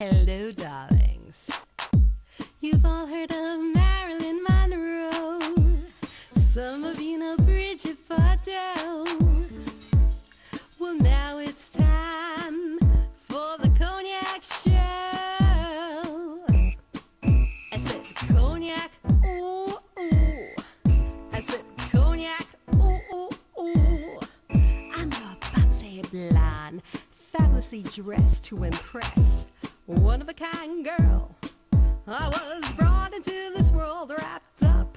Hello, darlings. You've all heard of Marilyn Monroe. Some of you know Bridget Bardot. Well, now it's time for the Cognac Show. I said cognac, ooh, ooh. I said cognac, ooh, ooh, ooh. I'm your bubbly blonde, fabulously dressed to impress. One-of-a-kind girl. I was brought into this world wrapped up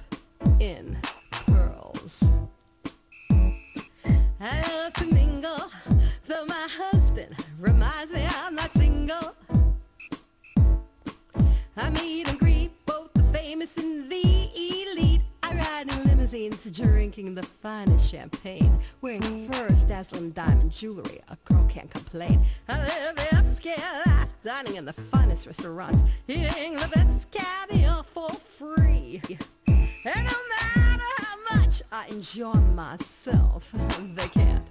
in pearls. I love to mingle, though my husband reminds me I'm not single. I meet and greet both the famous and the elite. I ride in limousines, drinking the finest champagne, wearing furs, dazzling diamond jewelry. A girl can't complain. I live the upscale life, dining in the finest restaurants, eating the best caviar for free. And no matter how much I enjoy myself, they can't.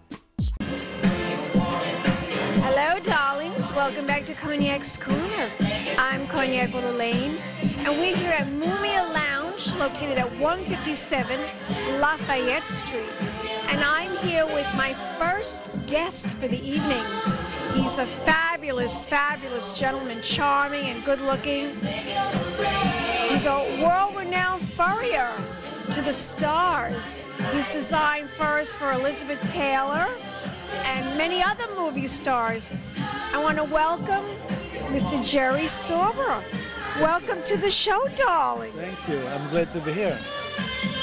Hello, darlings. Welcome back to Cognac Schooner. I'm Cognac Wellerlane, and we're here at Mumia Lounge, located at 157 Lafayette Street. And I'm here with my first guest for the evening. He's a fabulous, fabulous gentleman, charming and good-looking. He's a world-renowned furrier to the stars. He's designed furs for Elizabeth Taylor and many other movie stars. I want to welcome Mr. Jerry Sorbara. Welcome to the show, darling. Thank you. I'm glad to be here.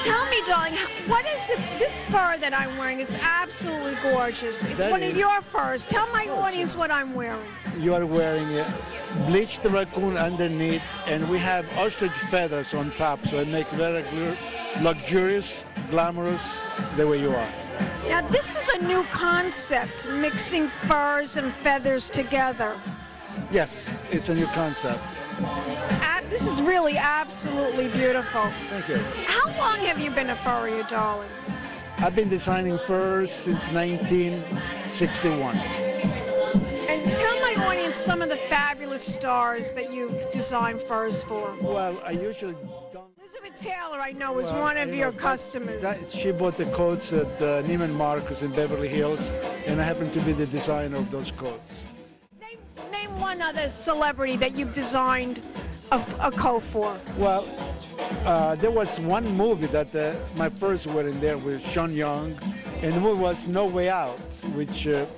Tell me, darling, what is it? This fur that I'm wearing is absolutely gorgeous. It's one of your furs. Tell my audience what I'm wearing. You are wearing a bleached raccoon underneath, and we have ostrich feathers on top, so it makes very luxurious, glamorous, the way you are. Now, this is a new concept, mixing furs and feathers together. Yes, it's a new concept. This is really absolutely beautiful. Thank you. How long have you been a furrier, darling? I've been designing furs since 1961. And tell my audience some of the fabulous stars that you've designed furs for. Well, I usually don't... Elizabeth Taylor, I know, is one of your customers. She bought the coats at Neiman Marcus in Beverly Hills, and I happen to be the designer of those coats. Name one other celebrity that you've designed a coat for. Well, there was one movie that my furs were in there with Sean Young, and the movie was No Way Out, which it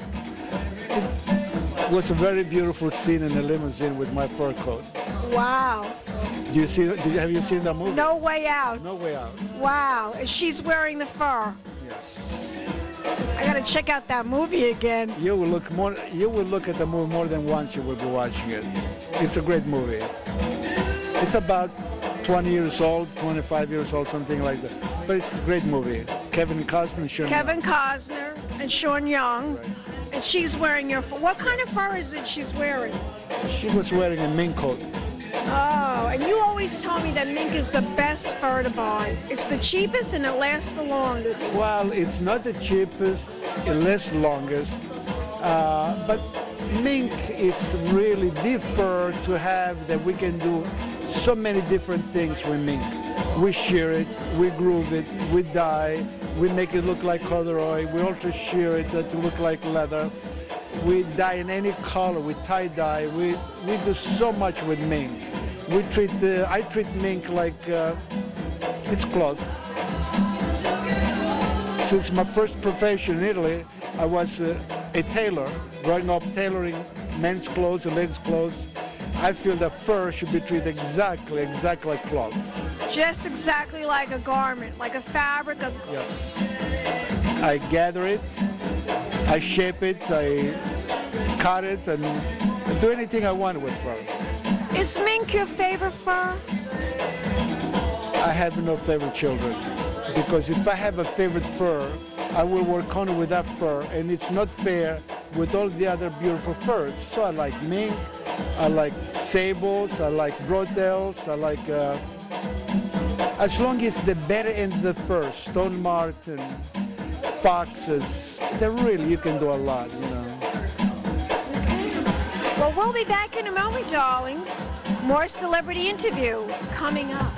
was a very beautiful scene in a limousine with my fur coat. Wow. Have you seen that movie? No Way Out. No Way Out. Wow. And she's wearing the fur. Yes. I gotta check out that movie again. You will look at the movie more than once. You will be watching it. It's a great movie. It's about 20 years old, 25 years old, something like that. But it's a great movie. Kevin Costner and Sean Kevin Young. Costner and Sean Young. Right. And she's wearing your fur. What kind of fur is it she's wearing? She was wearing a mink coat. Oh, and you always tell me that mink is the best fur to buy. It's the cheapest and it lasts the longest. Well, it's not the cheapest, it lasts longest, but mink is really the fur to have that we can do so many different things with mink. We shear it, we groove it, we dye, we make it look like corduroy, we also shear it to look like leather. We dye in any color, we tie dye, we do so much with mink. I treat mink like it's cloth. Since my first profession in Italy, I was a tailor, growing up tailoring men's clothes and ladies' clothes. I feel that fur should be treated exactly like cloth. Just exactly like a garment, like a fabric. Yes. I gather it, I shape it, I cut it, and do anything I want with fur. Is mink your favorite fur? I have no favorite children, because if I have a favorite fur, I will work on it with that fur, and it's not fair with all the other beautiful furs. So I like mink, I like sables, I like broadtails, I like, as long as the better end of the fur, stone marten, foxes, you can do a lot, you know. Well, we'll be back in a moment, darlings. More celebrity interview coming up.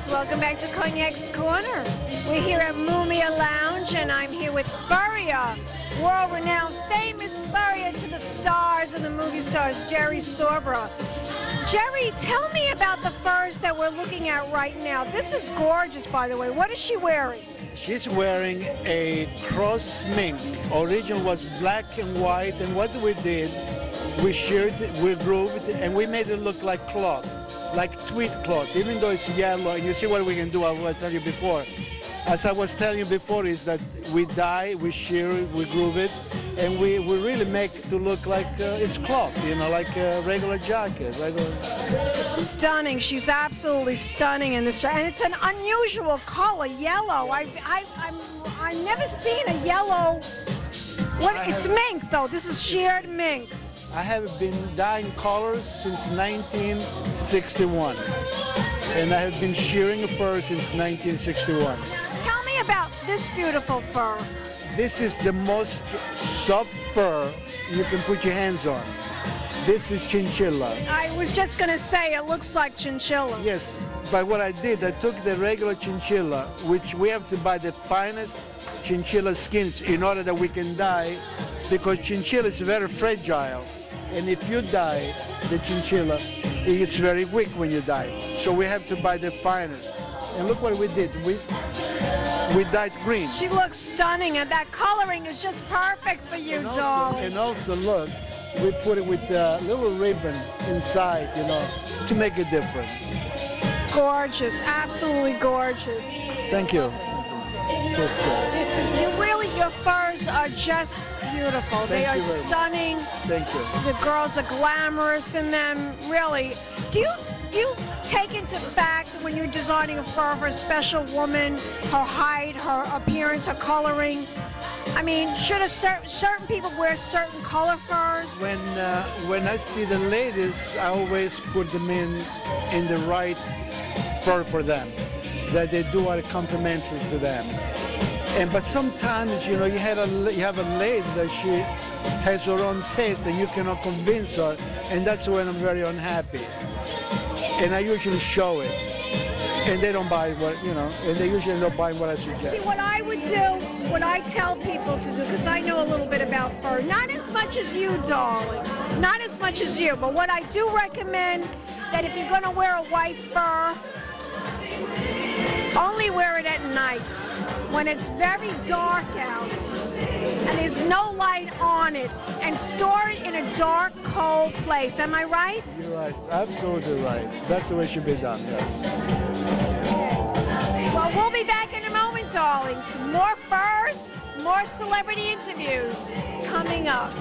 Welcome back to Cognac's Corner. We're here at Mumia Lounge, and I'm here with Furrier, world-renowned, famous Furrier to the stars and the movie stars, Jerry Sorbara. Jerry, tell me about the furs that we're looking at right now. This is gorgeous, by the way. What is she wearing? She's wearing a cross mink. Original was black and white, and what we did, we sheared it, we grooved it, and we made it look like cloth, like tweed cloth, even though it's yellow. And you see what we can do, I will tell you before. As I was telling you before, is that we dye, we shear it, we groove it, and we really make it to look like it's cloth, you know, like a regular jacket. Stunning. She's absolutely stunning in this jacket. And it's an unusual color, yellow. I've never seen a yellow. It's mink, though. This is sheared mink. I have been dyeing colors since 1961, and I have been shearing fur since 1961. Tell me about this beautiful fur. This is the most soft fur you can put your hands on. This is chinchilla. I was just going to say, it looks like chinchilla. Yes, but what I did, I took the regular chinchilla, which we have to buy the finest chinchilla skins in order that we can dye, because chinchilla is very fragile. And if you dye the chinchilla, it's very weak when you dye. So we have to buy the finest. And look what we did. We dyed green. She looks stunning, and that coloring is just perfect for you, darling. And also, look, we put it with a little ribbon inside, you know, to make it different. Gorgeous, absolutely gorgeous. Thank you. Your furs are just beautiful. They are stunning. Thank you. The girls are glamorous in them, really. Do you take into fact when you're designing a fur for a special woman, her height, her appearance, her coloring? I mean, should certain people wear certain color furs? When I see the ladies, I always put them in the right fur for them, that they do are complimentary to them. But sometimes, you know, you have a lady that she has her own taste and you cannot convince her, and that's when I'm very unhappy. And I usually show it, and they don't buy what, you know, and they usually don't buy what I suggest. See, what I would do, what I tell people to do, because I know a little bit about fur, not as much as you, darling, not as much as you, but what I do recommend, that if you're going to wear a white fur, only wear it at night when it's very dark out and there's no light on it, and store it in a dark, cold place. Am I right? You're right. Absolutely right. That's the way it should be done, yes. Well, we'll be back in a moment, darlings. More furs, more celebrity interviews coming up.